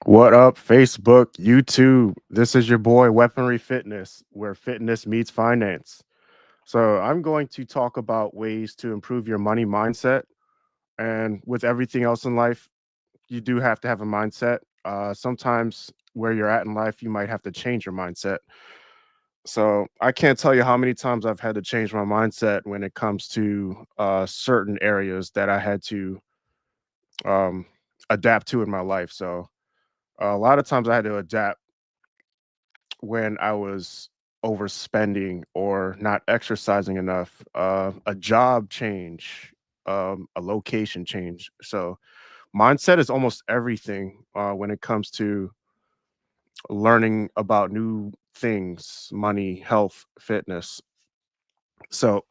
What up, Facebook, YouTube? This is your boy Weaponry Fitness, where fitness meets finance. So, I'm going to talk about ways to improve your money mindset. And with everything else in life, you do have to have a mindset. Sometimes where you're at in life, you might have to change your mindset. So, I can't tell you how many times I've had to change my mindset when it comes to certain areas that I had to um, adapt to in my life. So, a lot of times I had to adapt when I was overspending or not exercising enough, a job change, a location change. So mindset is almost everything when it comes to learning about new things, money, health, fitness. So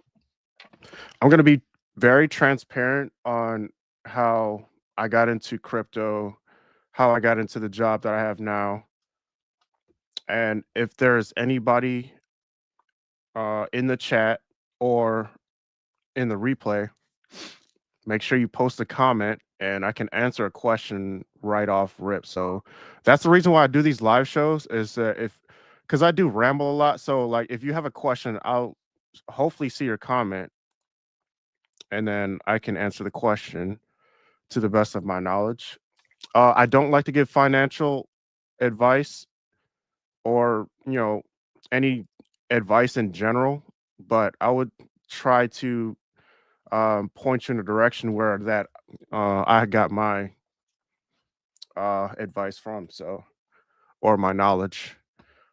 I'm going to be very transparent on how I got into crypto, how I got into the job that I have now. And if there's anybody in the chat or in the replay, make sure you post a comment and I can answer a question right off rip. So that's the reason why I do these live shows is if because I do ramble a lot. So like if you have a question, I'll hopefully see your comment and then I can answer the question to the best of my knowledge. I don't like to give financial advice or any advice in general, but I would try to point you in a direction where that I got my advice from, so or my knowledge.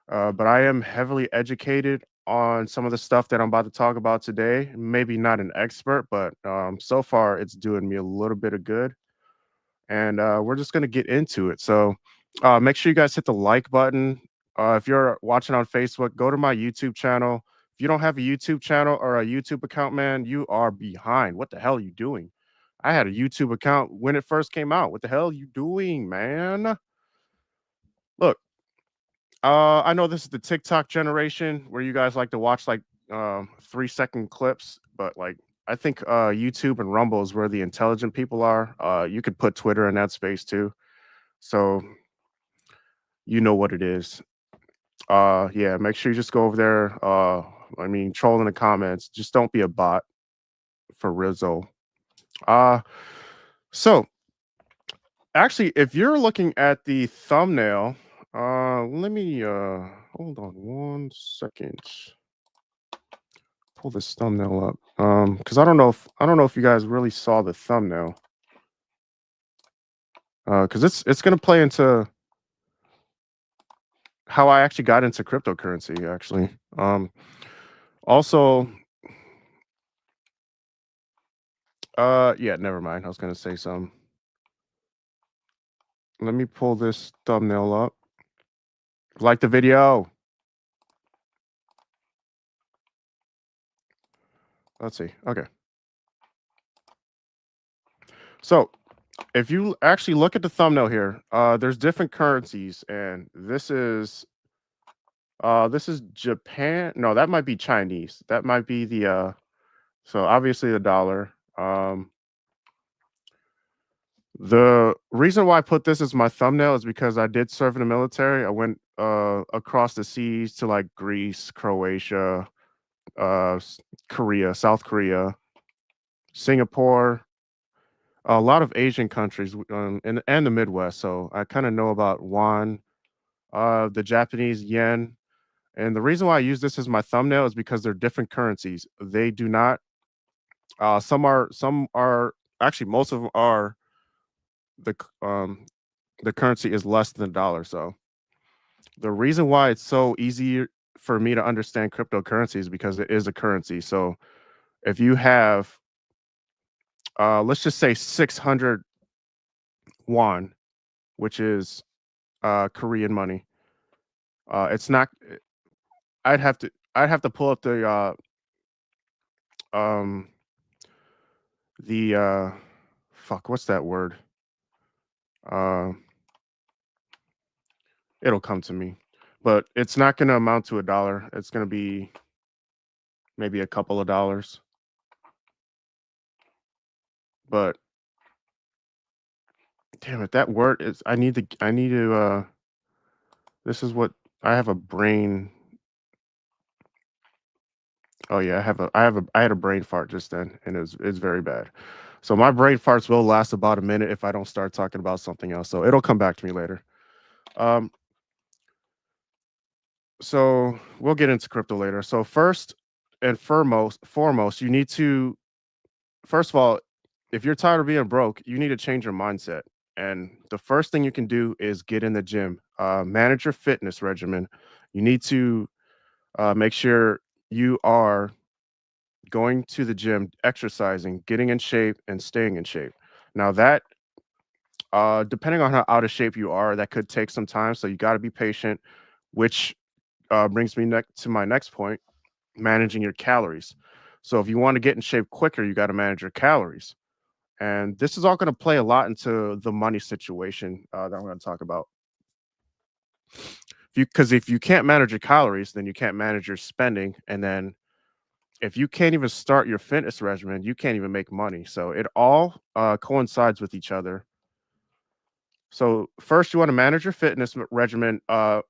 But I am heavily educated on some of the stuff that I'm about to talk about today. Maybe not an expert, but so far it's doing me a little bit of good. And we're just gonna get into it. So make sure you guys hit the like button. If you're watching on Facebook, go to my YouTube channel. If you don't have a YouTube channel or a YouTube account, man, you are behind. What the hell are you doing? I had a YouTube account when it first came out. What the hell are you doing, man? Look, I know this is the TikTok generation where you guys like to watch like 3-second clips, but like I think YouTube and Rumble is where the intelligent people are. You could put Twitter in that space too. So you know what it is. Yeah, make sure you just go over there. I mean, troll in the comments. Just don't be a bot for Rizzo. Uh so actually, if you're looking at the thumbnail, let me hold on 1 second. Pull this thumbnail up. Because I don't know if you guys really saw the thumbnail. Because it's gonna play into how I actually got into cryptocurrency, actually. Also, yeah, never mind. I was gonna say some. Let me pull this thumbnail up. Like the video. Let's see. Okay. So if you actually look at the thumbnail here, there's different currencies, and this is Japan. No, that might be Chinese. That might be the so obviously the dollar. The reason why I put this as my thumbnail is because I did serve in the military. I went across the seas to like Greece, Croatia, Korea, South Korea, Singapore, a lot of Asian countries, and the Midwest. So I kind of know about won, the Japanese yen, and the reason why I use this as my thumbnail is because they're different currencies. They do not. Some are actually most of them are the the currency is less than a dollar. So the reason why it's so easy for me to understand cryptocurrency is because it is a currency. So if you have, let's just say 600 won, which is Korean money, it's not. I'd have to pull up um the fuck, what's that word? Uh, it'll come to me, but it's not going to amount to a dollar. It's going to be maybe a couple of dollars, but Damn it, that word is I need to this is what I have a brain. Oh yeah, I had a brain fart just then, and it's very bad. So my brain farts will last about a minute if I don't start talking about something else. So it'll come back to me later. Um, so we'll get into crypto later. So first and foremost, you need to first of all, if you're tired of being broke, you need to change your mindset. And the first thing you can do is get in the gym, manage your fitness regimen. You need to make sure you are going to the gym, exercising, getting in shape, and staying in shape. Now that depending on how out of shape you are, that could take some time. So you got to be patient, which brings me to my next point: managing your calories. So if you want to get in shape quicker, you got to manage your calories. And this is all going to play a lot into the money situation that I'm going to talk about. If you can't manage your calories, then you can't manage your spending, and then if you can't even start your fitness regimen, you can't even make money. So it all coincides with each other. So first, you want to manage your fitness regimen. You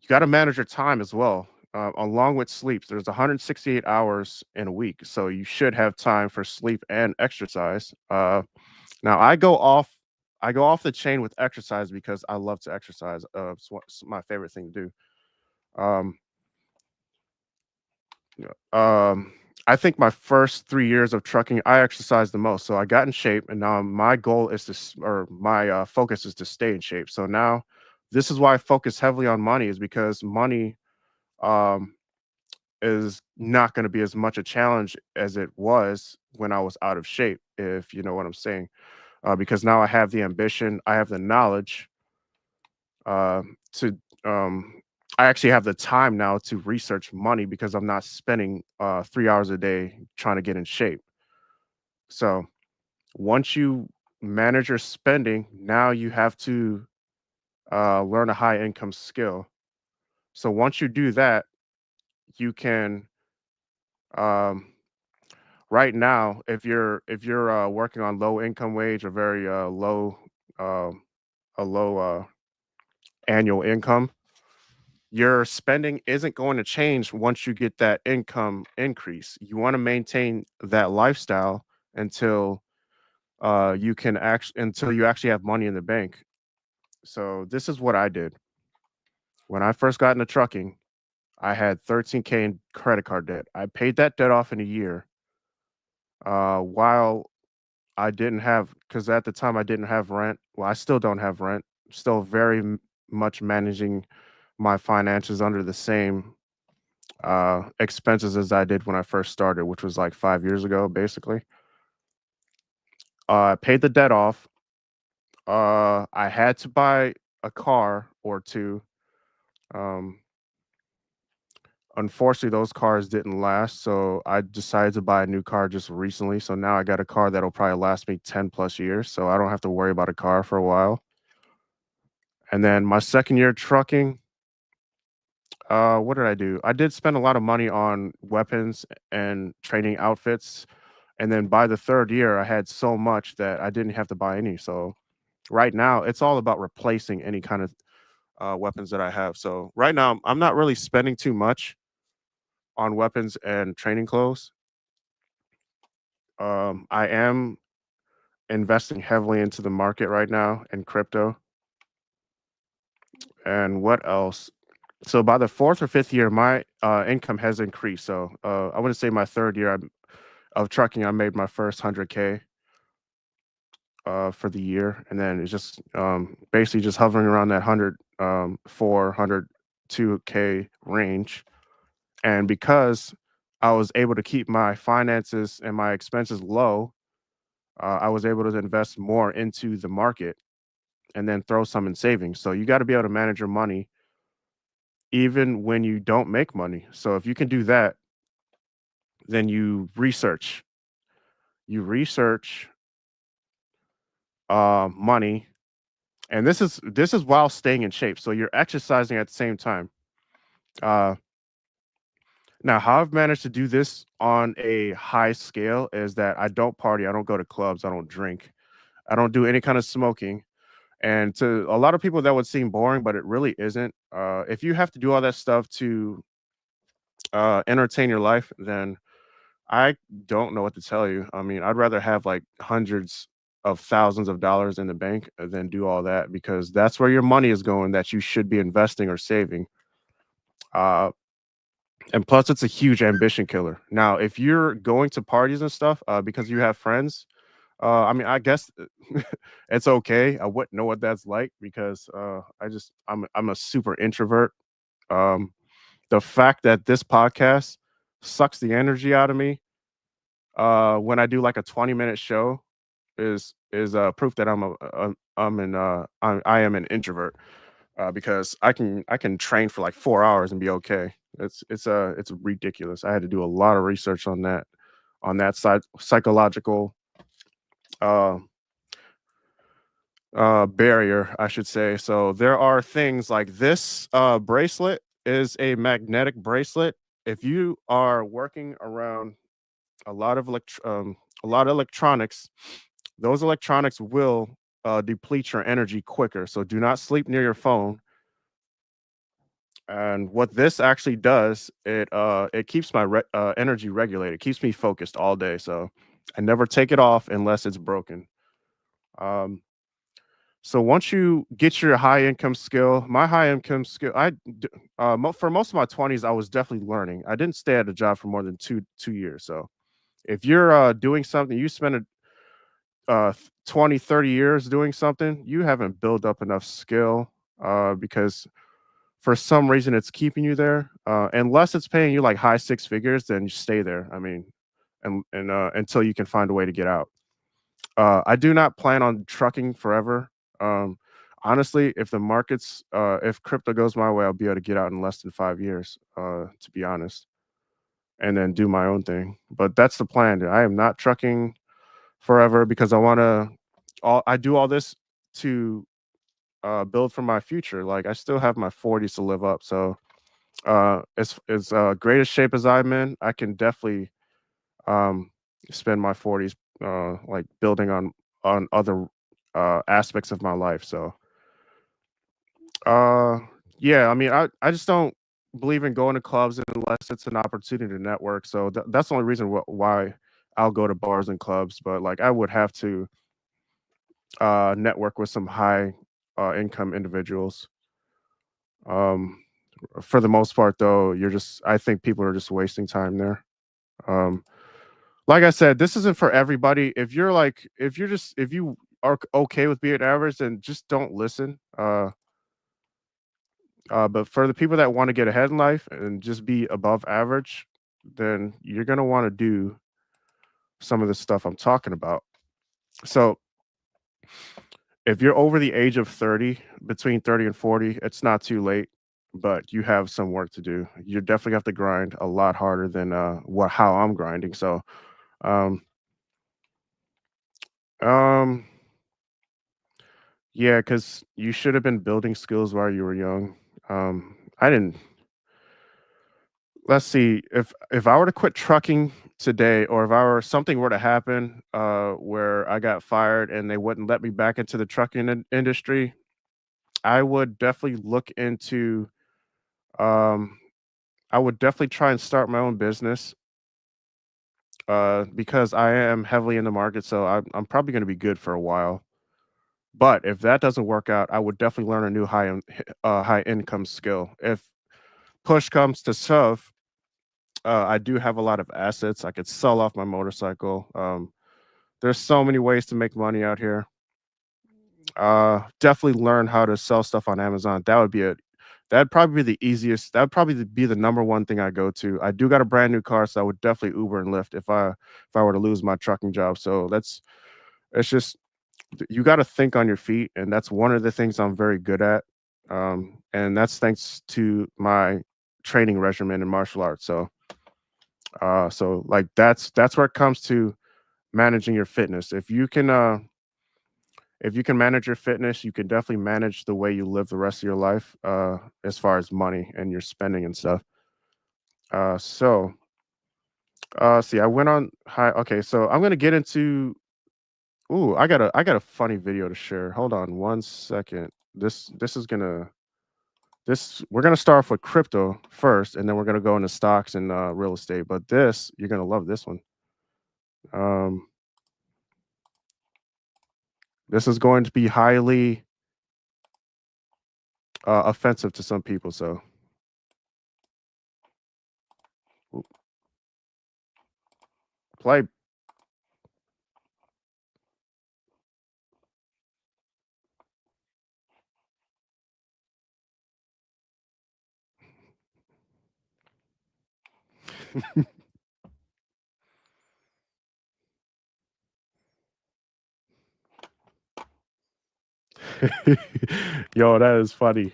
got to manage your time as well, along with sleep. There's 168 hours in a week, so you should have time for sleep and exercise. Now I go off the chain with exercise because I love to exercise. It's my favorite thing to do. Yeah, I think my first 3 years of trucking, I exercised the most. So I got in shape, and now my goal is or my focus is to stay in shape. So now, this is why I focus heavily on money, is because money um, is not going to be as much a challenge as it was when I was out of shape, if you know what I'm saying. Because now I have the ambition, I have the knowledge to I actually have the time now to research money because I'm not spending 3 hours a day trying to get in shape. So once you manage your spending, now you have to learn a high income skill. So once you do that, you can um, right now, if you're working on low income wage or very um a low annual income, your spending isn't going to change once you get that income increase. You want to maintain that lifestyle until until you actually have money in the bank. So this is what I did. When I first got into trucking, I had 13K in credit card debt. I paid that debt off in a year. While I didn't have, because at the time I didn't have rent. Well, I still don't have rent. Still very much managing my finances under the same expenses as I did when I first started, which was like 5 years ago, basically. I paid the debt off. I had to buy a car or two. Um, Unfortunately, those cars didn't last, so I decided to buy a new car just recently. So now I got a car that'll probably last me 10 plus years, so I don't have to worry about a car for a while. And then my second year trucking, what did I do? I did spend a lot of money on weapons and training outfits. And then by the third year, I had so much that I didn't have to buy any. So right now, it's all about replacing any kind of weapons that I have. So right now, I'm not really spending too much on weapons and training clothes. I am investing heavily into the market right now in crypto. And what else? So by the fourth or fifth year, my income has increased. So I want to say my third year of trucking, I made my first 100K for the year, and then it's just basically just hovering around that 102K range. And because I was able to keep my finances and my expenses low, I was able to invest more into the market and then throw some in savings. So you got to be able to manage your money even when you don't make money. So if you can do that, then you research money, and this is while staying in shape. So you're exercising at the same time. Uh, Now, how I've managed to do this on a high scale is that I don't party, I don't go to clubs, I don't drink, I don't do any kind of smoking. And to a lot of people that would seem boring, but it really isn't. If you have to do all that stuff to entertain your life, then I don't know what to tell you. I mean, I'd rather have like hundreds of thousands of dollars in the bank than do all that, because that's where your money is going that you should be investing or saving. Uh, and plus, it's a huge ambition killer. Now, if you're going to parties and stuff because you have friends, I mean, I guess it's okay. I wouldn't know what that's like because I'm a super introvert. Um, the fact that this podcast sucks the energy out of me when I do like a 20-minute show is proof that I am an introvert, because I can train for like 4 hours and be okay. It's ridiculous. I had to do a lot of research on that side psychological uh barrier, I should say. So there are things like this bracelet is a magnetic bracelet. If you are working around a lot of a lot of electronics, those electronics will deplete your energy quicker. So do not sleep near your phone. And what this actually does, it keeps my energy regulated, keeps me focused all day. So I never take it off unless it's broken. Um, so once you get your high income skill, my high income skill, for most of my 20s, I was definitely learning. I didn't stay at a job for more than two years. So if you're doing something, you spend 20, 30 years doing something, you haven't built up enough skill because for some reason it's keeping you there. Unless it's paying you like high six figures, then you stay there. I mean, and until you can find a way to get out. I do not plan on trucking forever. Um, honestly, if crypto goes my way, I'll be able to get out in less than 5 years. To be honest, and then do my own thing. But that's the plan. I am not trucking forever because I want to. I do all this to build for my future. Like I still have my 40s to live up. So as great a shape as I'm in, I can definitely um, spend my 40s like building on other aspects of my life. So uh, yeah, I mean, I just don't believe in going to clubs unless it's an opportunity to network. So that's the only reason why I'll go to bars and clubs. But like I would have to network with some high income individuals. Um, for the most part, though, I think people are just wasting time there. Um, like I said, this isn't for everybody. If you are okay with being average, then just don't listen. But for the people that want to get ahead in life and just be above average, then you're gonna want to do some of the stuff I'm talking about. So if you're over the age of 30, between 30 and 40, it's not too late, but you have some work to do. You definitely have to grind a lot harder than how I'm grinding. So um um yeah, because you should have been building skills while you were young. I didn't Let's see, if I were to quit trucking today, or if I were something were to happen where I got fired and they wouldn't let me back into the trucking industry, I would definitely look into um I would definitely try and start my own business because I am heavily in the market, so I'm probably going to be good for a while. But if that doesn't work out, I would definitely learn a new high income skill. If push comes to shove, I do have a lot of assets. I could sell off my motorcycle. There's so many ways to make money out here. Definitely learn how to sell stuff on Amazon. That'd probably be the easiest. That'd probably be the number one thing I go to. I do got a brand new car, so I would definitely Uber and Lyft if I were to lose my trucking job. So it's just you got to think on your feet, and that's one of the things I'm very good at. And that's thanks to my training regimen in martial arts. So like that's where it comes to managing your fitness. If you can manage your fitness, you can definitely manage the way you live the rest of your life, as far as money and your spending and stuff. See, I went on high. Okay, so I'm gonna get into Ooh, I got a funny video to share. Hold on one second. This is gonna this we're gonna start off with crypto first, and then we're gonna go into stocks and real estate. But this, you're gonna love this one. Um, this is going to be highly offensive to some people. So, oop, play. Yo, that is funny.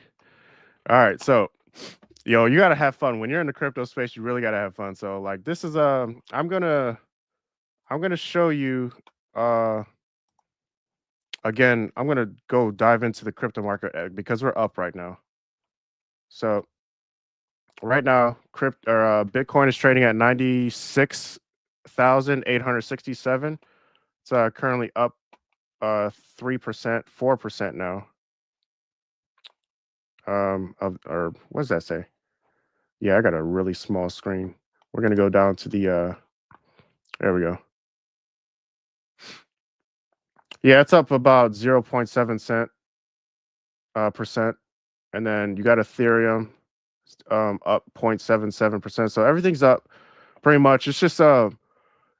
All right, so yo, you gotta have fun when you're in the crypto space. You really gotta have fun. So, like, this is I'm gonna show you uh again. I'm gonna go dive into the crypto market because we're up right now. So right now, Bitcoin is trading at 96,867. It's currently up 3%, 4% now. Or what does that say? Yeah, I got a really small screen. We're gonna go down to the there we go. Yeah, it's up about 0.7 cent percent. And then you got Ethereum up 0.77%. So everything's up pretty much. It's just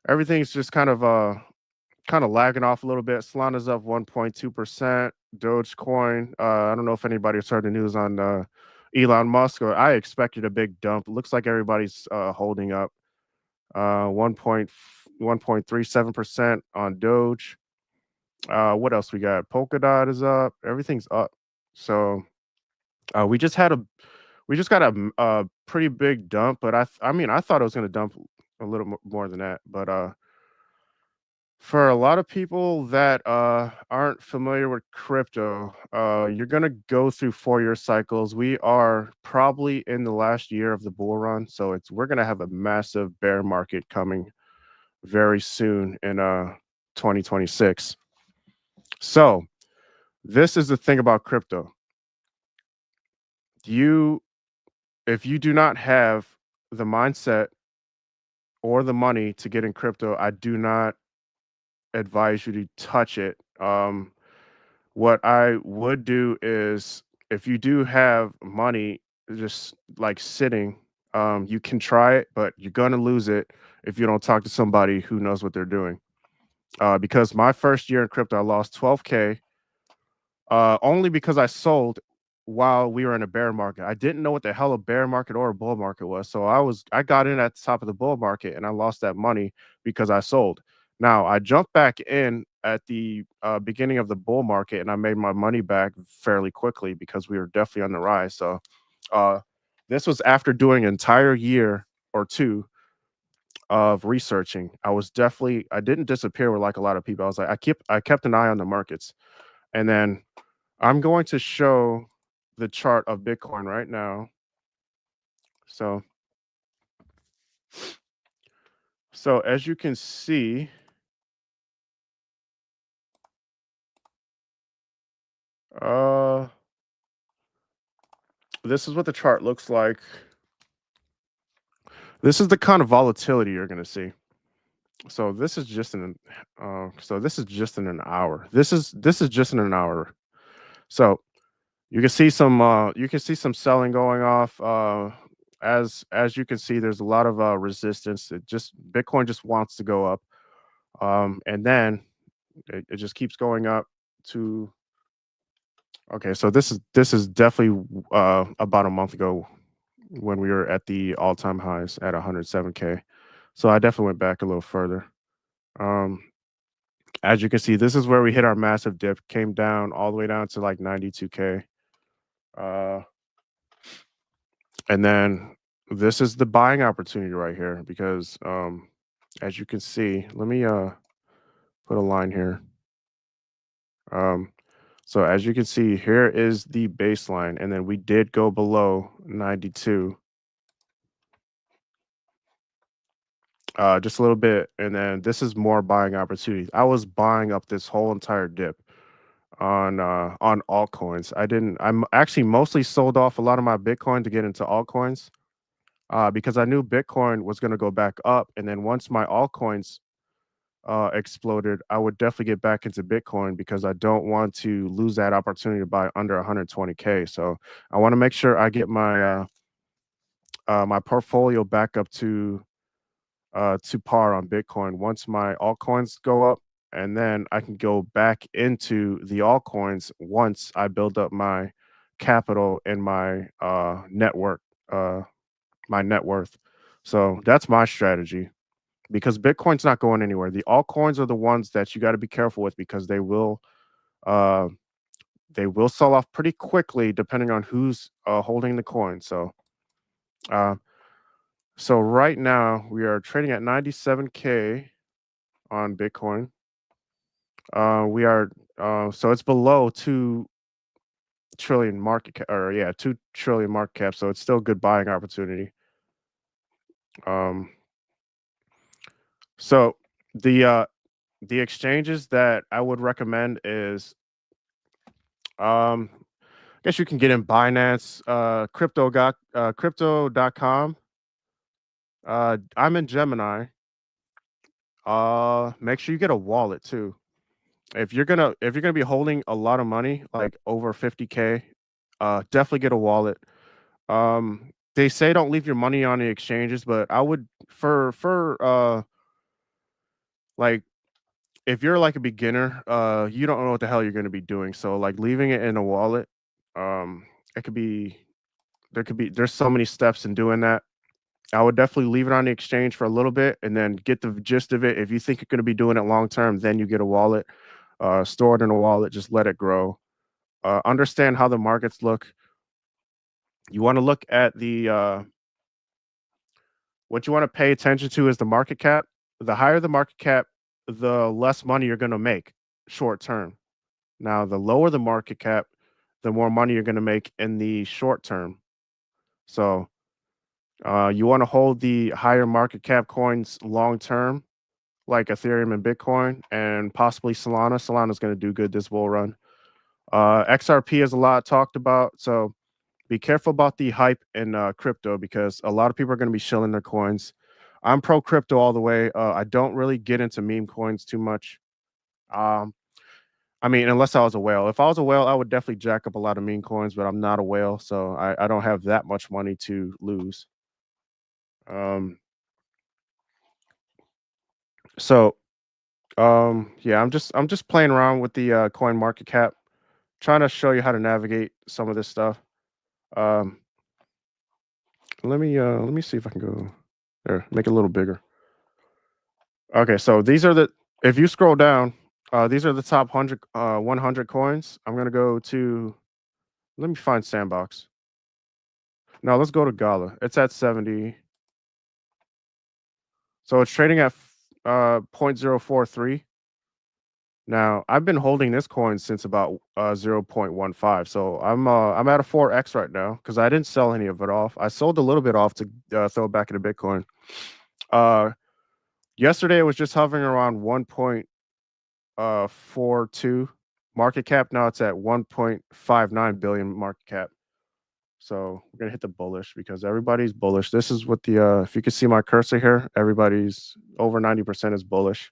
everything's just kind of lagging off a little bit. Solana's up 1.2%. Dogecoin. I don't know if anybody's heard the news on Elon Musk. Or I expected a big dump. It looks like everybody's holding up. 1.37% on Doge. What else we got? Polkadot is up. Everything's up. So we just had a we just got a pretty big dump, but I mean I thought it was going to dump a little more than that, but for a lot of people that aren't familiar with crypto, you're gonna go through 4-year cycles. We are probably in the last year of the bull run, so we're gonna have a massive bear market coming very soon in 2026. So this is the thing about crypto. You If you do not have the mindset or the money to get in crypto, I do not advise you to touch it. What I would do is if you do have money just like sitting, you can try it, but you're gonna lose it if you don't talk to somebody who knows what they're doing. Because my first year in crypto, I lost 12K only because I sold while we were in a bear market. I didn't know what the hell a bear market or a bull market was. So I got in at the top of the bull market and I lost that money because I sold. Now I jumped back in at the beginning of the bull market and I made my money back fairly quickly because we were definitely on the rise. So uh, this was after doing an entire year or two of researching. I didn't disappear with like a lot of people. I was like I kept an eye on the markets. And then I'm going to show the chart of Bitcoin right now. So, so as you can see, uh, this is what the chart looks like. This is the kind of volatility you're going to see. So this is just in an hour. This is just in an hour. So you can see some selling going off. As you can see, there's a lot of resistance. Bitcoin just wants to go up. And then it just keeps going up to okay. So this is definitely about a month ago when we were at the all-time highs at 107K. So I definitely went back a little further. Um, as you can see, this is where we hit our massive dip, came down all the way down to like 92K. Uh, and then this is the buying opportunity right here because as you can see, let me put a line here. Um, so as you can see, here is the baseline, and then we did go below 92. just a little bit, and then this is more buying opportunities. I was buying up this whole entire dip on altcoins. I'm actually mostly sold off a lot of my Bitcoin to get into altcoins, because I knew Bitcoin was going to go back up, and then once my altcoins exploded, I would definitely get back into Bitcoin because I don't want to lose that opportunity to buy under 120K. So I want to make sure I get my portfolio back up to par on Bitcoin once my altcoins go up, and then I can go back into the altcoins once I build up my capital and uh, my net worth. So that's my strategy because Bitcoin's not going anywhere. The altcoins are the ones that you got to be careful with because uh, they will sell off pretty quickly depending on who's holding the coin. Uh, so right now we are trading at 97K on Bitcoin. We are so it's below 2 trillion market cap, or yeah, 2 trillion market cap. So it's still a good buying opportunity. Um, so the uh, the exchanges that I would recommend is I guess you can get in Binance, crypto.com. I'm in Gemini. Make sure you get a wallet too. If you're gonna be holding a lot of money, like over 50K, definitely get a wallet. They say don't leave your money on the exchanges, but I would for like if you're like a beginner, you don't know what the hell you're gonna be doing. So like leaving it in a wallet, it could be there's so many steps in doing that. I would definitely leave it on the exchange for a little bit and then get the gist of it. If you think you're gonna be doing it long term, then you get a wallet, store it in a wallet, just let it grow. Understand how the markets look. You want to look at what you want to pay attention to is the market cap. The higher the market cap, the less money you're going to make short term. Now, the lower the market cap, the more money you're going to make in the short term. So, you want to hold the higher market cap coins long term, like Ethereum and Bitcoin, and possibly Solana. Solana is going to do good this bull run. XRP is a lot talked about, so be careful about the hype in crypto because a lot of people are going to be shilling their coins. I'm pro crypto all the way. I don't really get into meme coins too much. Um, I mean, unless I was a whale. If I was a whale, I would definitely jack up a lot of meme coins, but I'm not a whale, so I don't have that much money to lose. Um, so yeah, I'm just playing around with the coin market cap, trying to show you how to navigate some of this stuff. Um, let me see if I can go there, make it a little bigger. Okay, so these are the if you scroll down, these are the top 100 coins. I'm gonna go to let me find Sandbox. Now let's go to Gala. It's at 70. So it's trading at 0.043. Now I've been holding this coin since about 0.15. So I'm at a 4x right now because I didn't sell any of it off. I sold a little bit off to throw it back into Bitcoin. Uh, Yesterday it was just hovering around 1.42 market cap. Now it's at 1.59 billion market cap. So we're gonna hit the bullish because everybody's bullish. This is what the if you can see my cursor here, everybody's over 90% is bullish.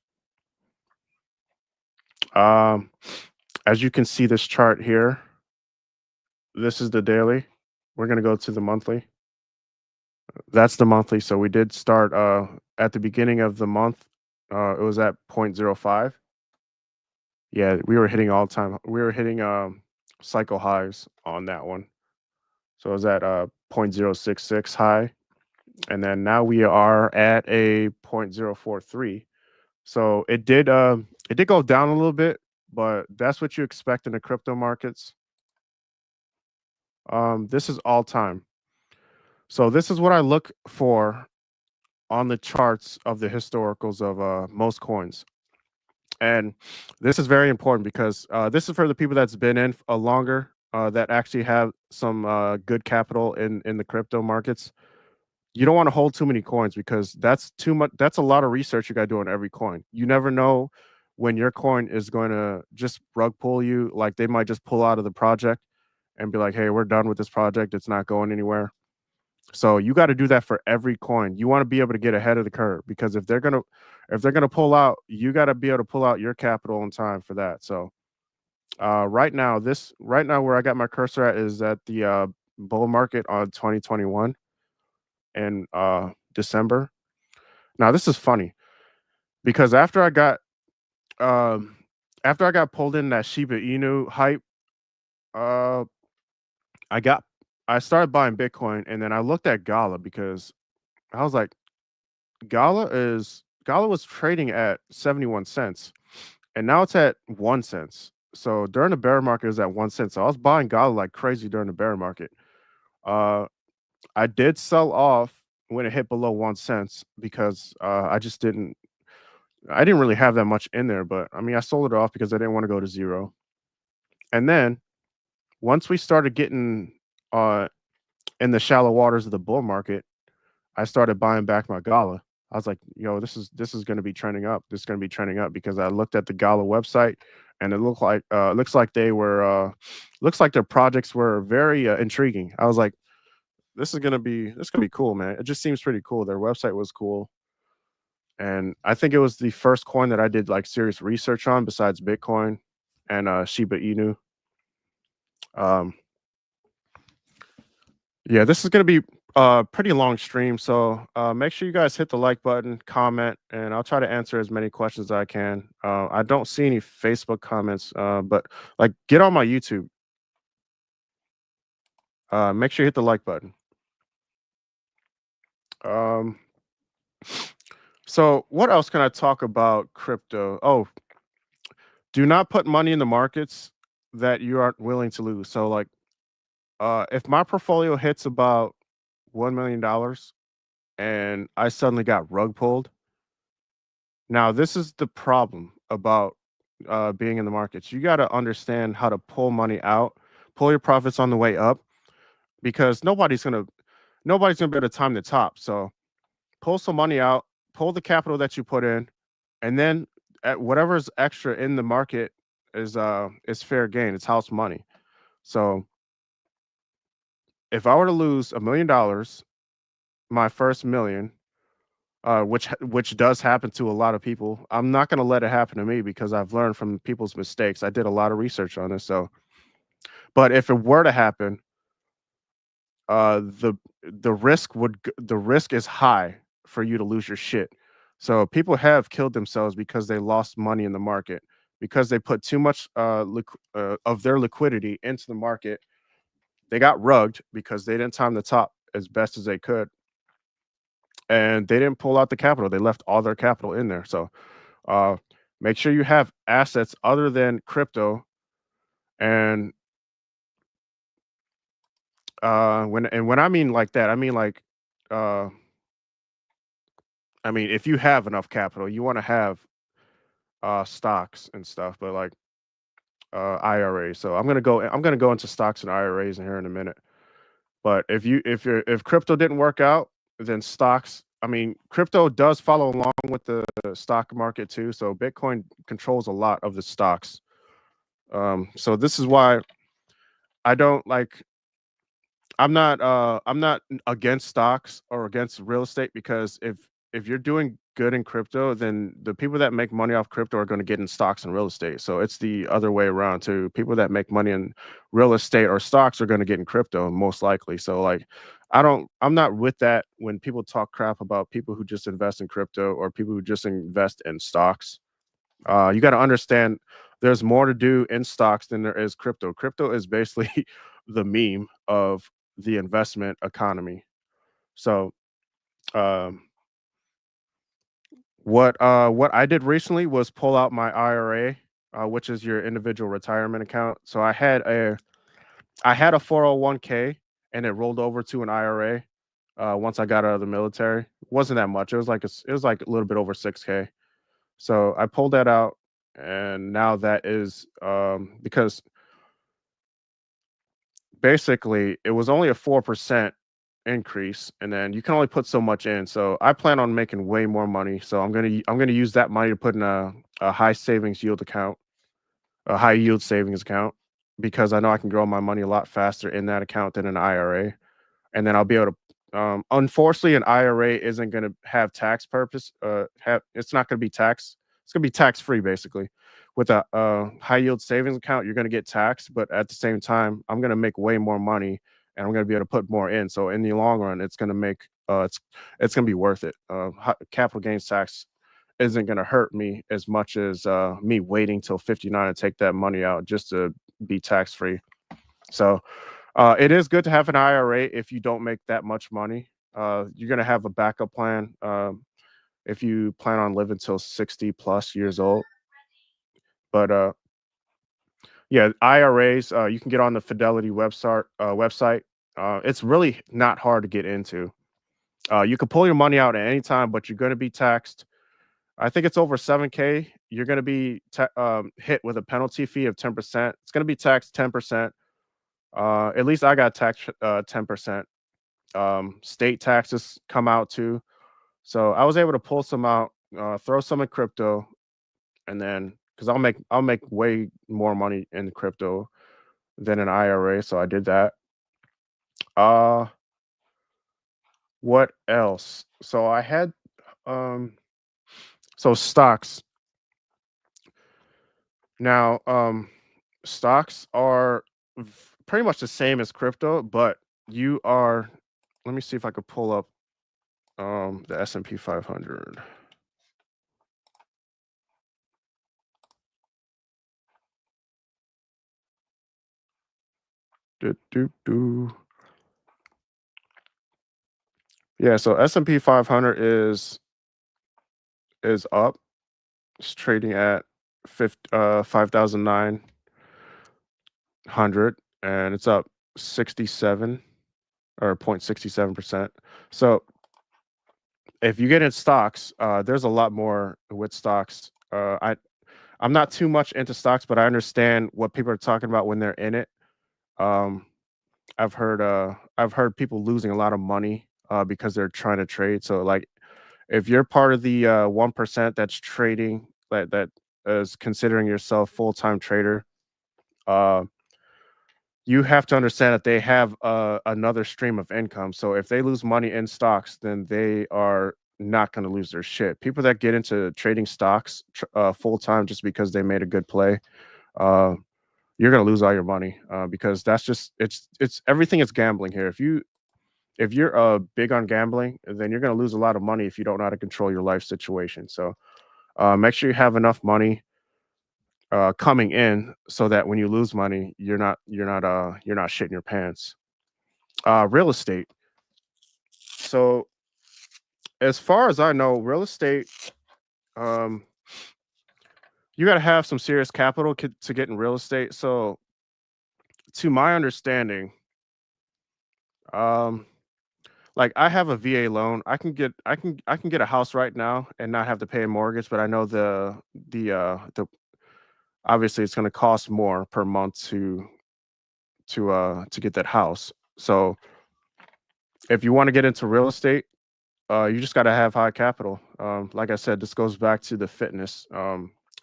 Um, as you can see this chart here, this is the daily. We're gonna go to the monthly. That's the monthly. So we did start at the beginning of the month. It was at 0.05. Yeah, we were hitting all time. We were hitting cycle highs on that one. So it was at 0.066 high, and then now we are at a 0.043. So it did go down a little bit, but that's what you expect in the crypto markets. This is all time. So this is what I look for on the charts of the historicals of most coins. And this is very important because this is for the people that's been in a longer, that actually have some good capital in the crypto markets. you don't want to hold too many coins because that's too much. That's a lot of research you got to do on every coin. You never know when your coin is going to just rug pull you. Like they might just pull out of the project and be like, "Hey, we're done with this project. It's not going anywhere." So you got to do that for every coin. You want to be able to get ahead of the curve because if they're gonna pull out, you got to be able to pull out your capital in time for that. So right now where I got my cursor at is at the bull market on 2021 in December. Now this is funny because um after I got pulled in that Shiba Inu hype, uh I got I started buying Bitcoin and then I looked at Gala because I was like, Gala was trading at 71 cents and now it's at 1 cent. So during the bear market it was at 1 cent. So I was buying Gala like crazy during the bear market. Uh I did sell off when it hit below 1 cent because I didn't really have that much in there, but I mean I sold it off because I didn't want to go to zero. And then once we started getting uh in the shallow waters of the bull market, I started buying back my Gala. I was like, yo, this is going to be trending up. This is going to be trending up because I looked at the Gala website and it looks like they were looks like their projects were very intriguing. I was like, this gonna be cool, man. It just seems pretty cool. Their website was cool, and I think it was the first coin that I did like serious research on besides Bitcoin and Shiba Inu. Um, yeah, this is gonna be a pretty long stream, so make sure you guys hit the like button, comment, and I'll try to answer as many questions as I can. I don't see any Facebook comments, but like get on my YouTube. Make sure you hit the like button. Um, so what else can I talk about crypto? Oh, do not put money in the markets that you aren't willing to lose. So like if my portfolio hits about $1 million and I suddenly got rug pulled, now this is the problem about being in the markets. You got to understand how to pull money out, pull your profits on the way up because nobody's gonna be able to time the top. So pull some money out, pull the capital that you put in, and then at whatever's extra in the market is fair gain. It's house money. So if I were to lose $1 million, my first million, which does happen to a lot of people, I'm not going to let it happen to me because I've learned from people's mistakes. I did a lot of research on this. So, but if it were to happen, uh, the the risk is high for you to lose your shit. So people have killed themselves because they lost money in the market because they put too much of their liquidity into the market. They got rugged because they didn't time the top as best as they could, and they didn't pull out the capital. They left all their capital in there. So uh, make sure you have assets other than crypto. And when I mean like that, I mean like uh, I mean if you have enough capital, you want to have stocks and stuff, but like IRAs. So I'm gonna go into stocks and IRAs in here in a minute. But if crypto didn't work out, then stocks. I mean, crypto does follow along with the stock market too. So Bitcoin controls a lot of the stocks. So this is why I don't like. I'm not against stocks or against real estate because if you're doing good in crypto, then the people that make money off crypto are going to get in stocks and real estate. So it's the other way around too. People that make money in real estate or stocks are going to get in crypto most likely. So like I'm not with that when people talk crap about people who just invest in crypto or people who just invest in stocks. You got to understand there's more to do in stocks than there is crypto. Crypto is basically the meme of the investment economy. So, um, what I did recently was pull out my IRA, which is your individual retirement account. So I had a 401k and it rolled over to an IRA once I got out of the military. It wasn't that much. It was like a little bit over 6K. So I pulled that out, and now that is because basically it was only a 4%, increase, and then you can only put so much in. So I plan on making way more money. So I'm gonna use that money to put in a high savings yield account, a high yield savings account, because I know I can grow my money a lot faster in that account than an IRA. And then I'll be able to. Unfortunately, an IRA isn't going to have tax purpose. It's not going to be tax. It's going to be tax free basically. With a high yield savings account, you're going to get taxed, but at the same time, I'm going to make way more money, and I'm going to be able to put more in. So in the long run, it's going to make it's going to be worth it. Capital gains tax isn't going to hurt me as much as me waiting till 59 to take that money out just to be tax free. So it is good to have an IRA if you don't make that much money. You're gonna have a backup plan if you plan on living till 60 plus years old. But yeah, IRAs you can get on the Fidelity website. It's really not hard to get into. You can pull your money out at any time, but you're going to be taxed. I think it's over 7K. You're going to be hit with a penalty fee of 10%. It's going to be taxed 10%. At least I got taxed 10%. State taxes come out too. So I was able to pull some out, throw some in crypto, and then because I'll make way more money in crypto than an IRA. So I did that. Uh what else? So I had um so stocks. Now stocks are pretty much the same as crypto, but you are let me see if I could pull up the S&P 500. Do, do, do. Yeah, so S&P 500 is up. It's trading at 5,900, and it's up 67 or 0.67%. So if you get in stocks, there's a lot more with stocks. I'm not too much into stocks, but I understand what people are talking about when they're in it. Um, I've heard people losing a lot of money because they're trying to trade. So like if you're part of the 1% that's trading, that is considering yourself full-time trader, uh, you have to understand that they have another stream of income. So if they lose money in stocks, then they are not going to lose their shit. People that get into trading stocks full time just because they made a good play, uh, you're going to lose all your money because that's just it's everything is gambling here. If you're big on gambling, then you're going to lose a lot of money if you don't know how to control your life situation. So make sure you have enough money coming in so that when you lose money, you're not shitting your pants. Real estate. So as far as I know, real estate, um, you got to have some serious capital to get in real estate. So to my understanding, um, like I have a VA loan. I can get a house right now and not have to pay a mortgage, but I know the obviously it's going to cost more per month to get that house. So if you want to get into real estate, you just got to have high capital. Like I said, this goes back to the fitness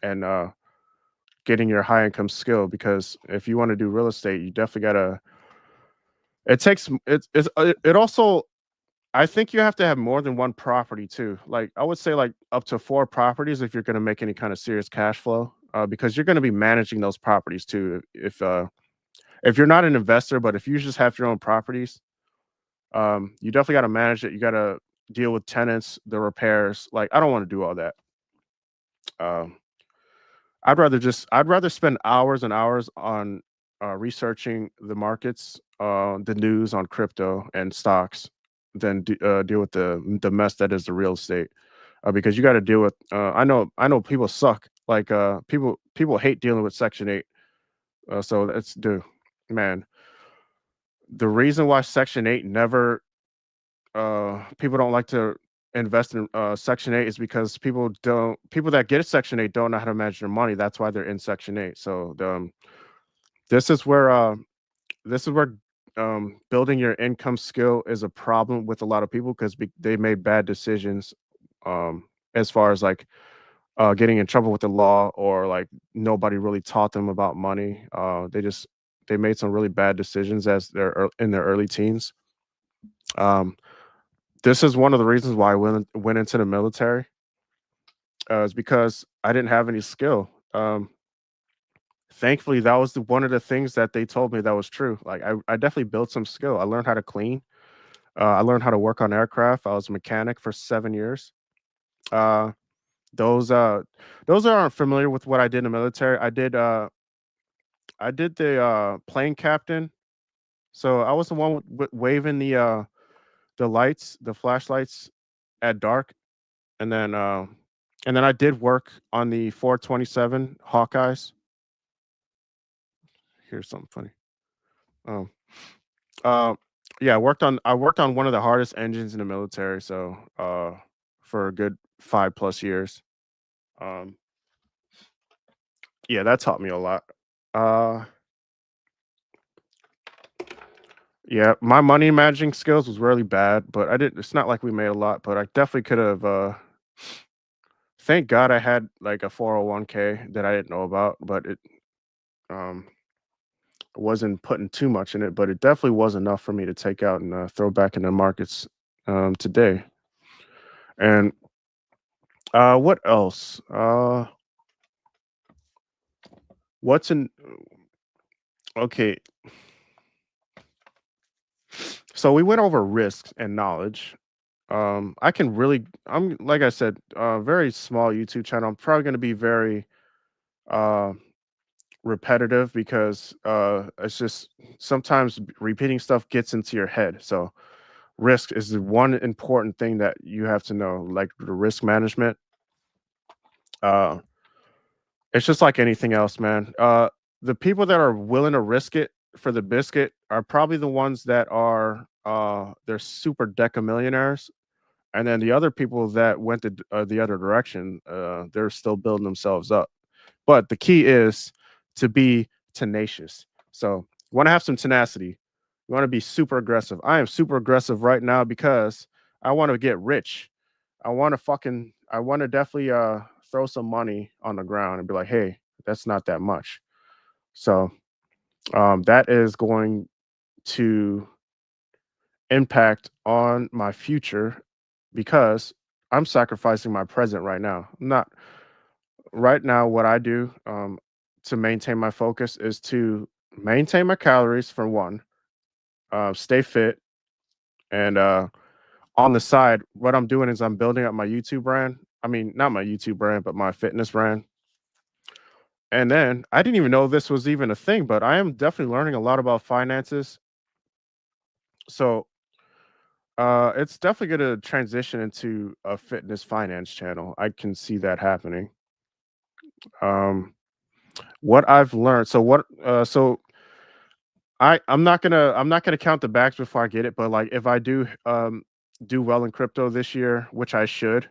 and getting your high income skill, because if you want to do real estate, you definitely got to. It takes it also. I think you have to have more than one property too. Like I would say, like up to four properties if you're going to make any kind of serious cash flow, because you're going to be managing those properties too. If you're not an investor, but if you just have your own properties, you definitely got to manage it. You got to deal with tenants, the repairs. Like I don't want to do all that. Um, I'd rather spend hours and hours on researching the markets, the news on crypto and stocks, than deal with the mess that is the real estate. Because you got to deal with. I know people suck. Like people hate dealing with Section 8. So that's the man. The reason why Section 8 never people don't like to invest in Section 8 is because people that get a Section 8 don't know how to manage their money. That's why they're in Section 8. So this is where this is where building your income skill is a problem with a lot of people because they made bad decisions, as far as like getting in trouble with the law, or like nobody really taught them about money. They made some really bad decisions as in their early teens. Um, this is one of the reasons why I went into the military. Is because I didn't have any skill. Thankfully, that was one of the things that they told me that was true. Like I definitely built some skill. I learned how to clean. I learned how to work on aircraft. I was a mechanic for 7 years. Uh, those uh, those that aren't familiar with what I did in the military, I did the plane captain. So I was the one waving the lights, the flashlights at dark, and then I did work on the 427 Hawkeyes. Here's something funny. Um, uh, yeah, I worked on one of the hardest engines in the military. So for a good 5 plus years. Um, yeah, that taught me a lot. Uh, yeah, my money managing skills was really bad, but I didn't. It's not like we made a lot, but I definitely could have. Thank God I had like a 401k that I didn't know about, but it um wasn't putting too much in it, but it definitely was enough for me to take out and throw back in the markets today. And what else? What's in okay? So we went over risks and knowledge. I'm like I said, very small YouTube channel. I'm probably going to be very uh, repetitive because it's just sometimes repeating stuff gets into your head. So risk is the one important thing that you have to know, like the risk management. Uh, it's just like anything else, man. The people that are willing to risk it for the biscuit are probably the ones that are they're super deca millionaires, and then the other people that went the other direction, they're still building themselves up. But the key is to be tenacious. So you want to have some tenacity. You want to be super aggressive. I am super aggressive right now because I want to get rich. I want to definitely throw some money on the ground and be like, hey, that's not that much. So that is going to impact on my future because I'm sacrificing my present right now. I'm not right now. What I do to maintain my focus is to maintain my calories for one, stay fit, and on the side, what I'm doing is I'm building up my YouTube brand. I mean, not my YouTube brand, but my fitness brand. And then I didn't even know this was even a thing, but I am definitely learning a lot about finances. So it's definitely going to transition into a fitness finance channel. I can see that happening. Um, what I've learned. So I'm not gonna count the bags before I get it, but like if I do do well in crypto this year, which I should,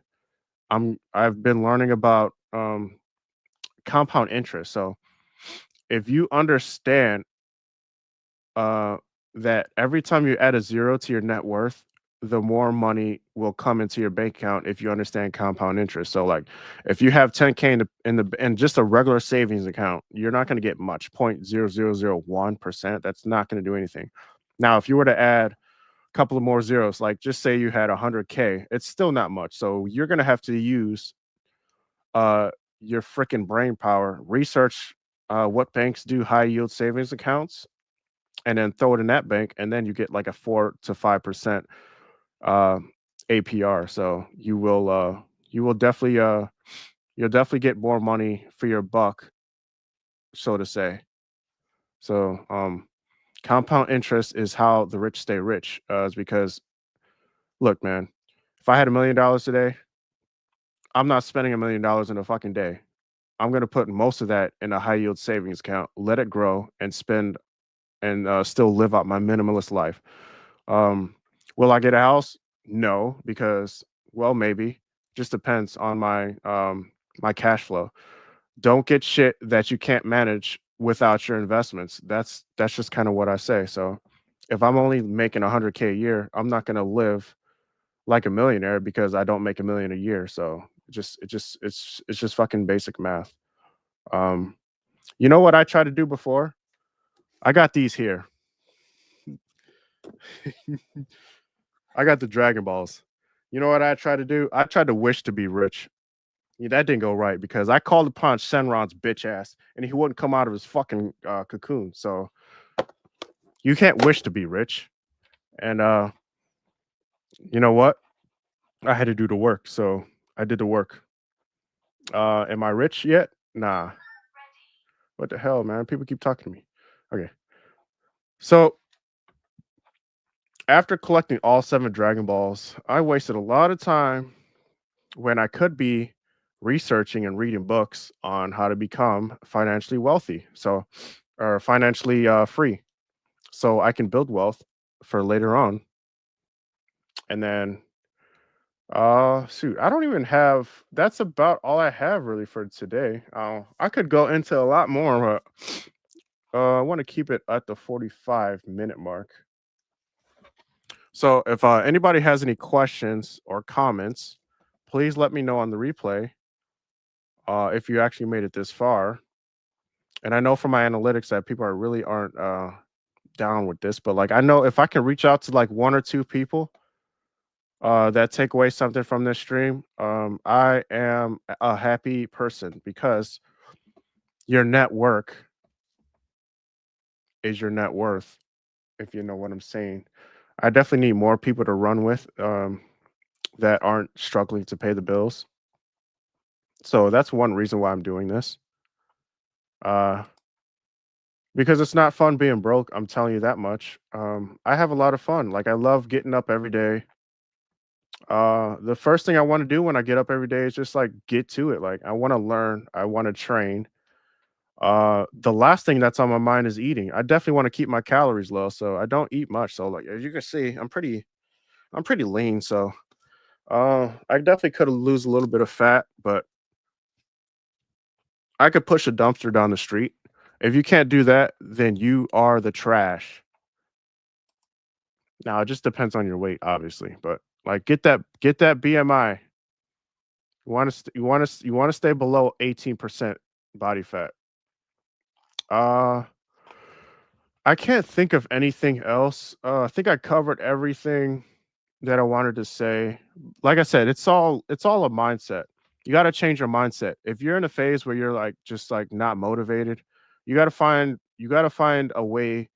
I've been learning about compound interest. So if you understand uh, that every time you add a zero to your net worth, the more money will come into your bank account if you understand compound interest. So, like, if you have 10K in just a regular savings account, you're not going to get much, 0.0001%. That's not going to do anything. Now, if you were to add a couple of more zeros, like just say you had 100K, it's still not much. So you're going to have to use uh, your freaking brain power, research what banks do high yield savings accounts, and then throw it in that bank, and then you get like a 4 to 5% uh, APR. So you will definitely you'll definitely get more money for your buck, so to say. So compound interest is how the rich stay rich. Is because look, man, if I had $1 million today, I'm not spending $1 million in a fucking day. I'm gonna put most of that in a high yield savings account, let it grow, and spend and still live out my minimalist life. Um, will I get a house? No, because well, maybe. Just depends on my cash flow. Don't get shit that you can't manage without your investments. That's just kind of what I say. So If I'm only making 100K a year, I'm not gonna live like a millionaire because I don't make a million a year. So it's just fucking basic math. Um, you know what I tried to do before? I got these here. I got the Dragon Balls. You know what I tried to do? I tried to wish to be rich. Yeah, that didn't go right because I called upon Shenron's bitch ass and he wouldn't come out of his fucking cocoon. So you can't wish to be rich. And you know what? I had to do the work. So I did the work. Am I rich yet? Nah. What the hell, man? People keep talking to me. Okay. So after collecting all 7 Dragon Balls, I wasted a lot of time when I could be researching and reading books on how to become financially wealthy. So, or financially free. So I can build wealth for later on. And then, shoot, I don't even have, that's about all I have really for today. I could go into a lot more, but I want to keep it at the 45-minute mark. So if anybody has any questions or comments, please let me know on the replay if you actually made it this far. And I know from my analytics that people are really aren't down with this, but like I know if I can reach out to like 1 or 2 people that take away something from this stream, I am a happy person because your network is your net worth, if you know what I'm saying. I definitely need more people to run with that aren't struggling to pay the bills. So that's one reason why I'm doing this. Uh, because it's not fun being broke. I'm telling you that much. I have a lot of fun. Like I love getting up every day. The first thing I want to do when I get up every day is just like get to it. Like I want to learn. I want to train. The last thing that's on my mind is eating. I definitely want to keep my calories low, so I don't eat much. So like as you can see, I'm pretty lean. So I definitely could lose a little bit of fat, but I could push a dumpster down the street. If you can't do that, then you are the trash. Now it just depends on your weight, obviously, but like get that BMI. You want to stay below 18% body fat. Uh I can't think of anything else. I think I covered everything that I wanted to say. Like I said, it's all a mindset. You got to change your mindset. If you're in a phase where you're like just like not motivated, you got to find a way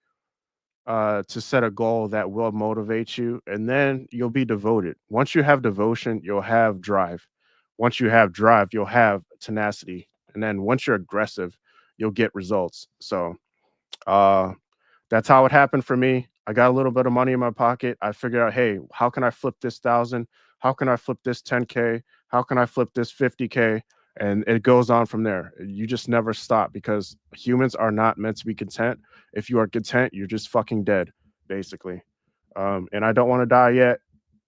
to set a goal that will motivate you, and then you'll be devoted. Once you have devotion, you'll have drive. Once you have drive, you'll have tenacity, and then once you're aggressive, you'll get results. So, uh, that's how it happened for me. I got a little bit of money in my pocket. I figured out, hey, how can I flip this 1,000? How can I flip this 10K? How can I flip this 50K? And it goes on from there. You just never stop because humans are not meant to be content. If you are content, you're just fucking dead, basically. And I don't want to die yet.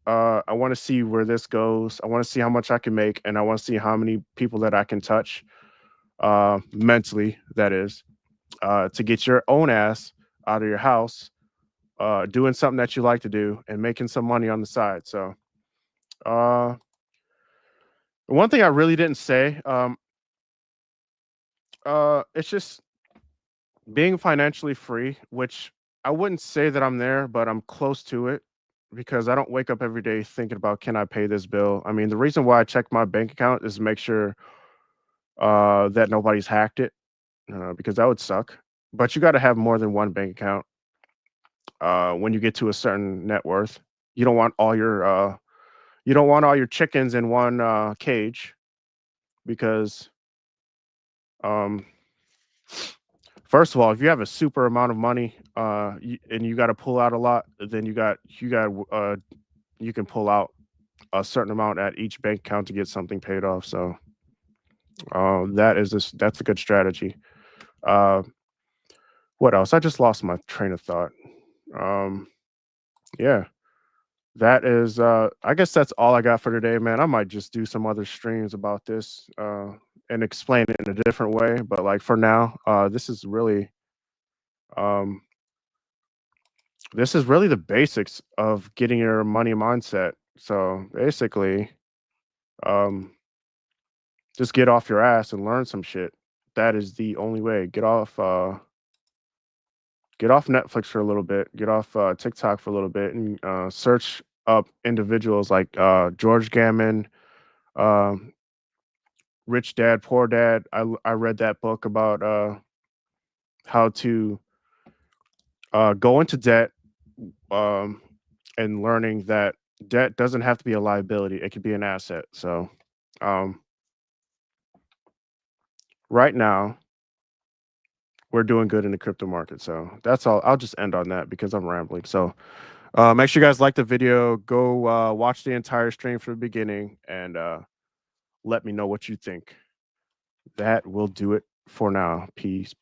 I want to see where this goes. I want to see how much I can make, and I want to see how many people that I can touch mentally, that is, to get your own ass out of your house, doing something that you like to do and making some money on the side. So, uh, one thing I really didn't say, it's just being financially free, which I wouldn't say that I'm there, but I'm close to it because I don't wake up every day thinking about can I pay this bill. I mean, the reason why I check my bank account is to make sure that nobody's hacked it, because that would suck. But you got to have more than one bank account when you get to a certain net worth. You don't want all your you don't want all your chickens in one cage because um, first of all, if you have a super amount of money and you got to pull out a lot, then you can pull out a certain amount at each bank account to get something paid off. So that's a good strategy. Uh, what else? I just lost my train of thought. Um, yeah. That is, I guess that's all I got for today, man. I might just do some other streams about this and explain it in a different way. But like for now, this is really, um, this is really the basics of getting your money mindset. So basically, um, just get off your ass and learn some shit. That is the only way. Get off Netflix for a little bit. Get off TikTok for a little bit, and search up individuals like George Gammon, um, Rich Dad Poor Dad. I read that book about how to go into debt, um, and learning that debt doesn't have to be a liability; it could be an asset. So, um, right now we're doing good in the crypto market. So that's all. I'll just end on that because I'm rambling. So make sure you guys like the video. Go watch the entire stream from the beginning and let me know what you think. That will do it for now. Peace.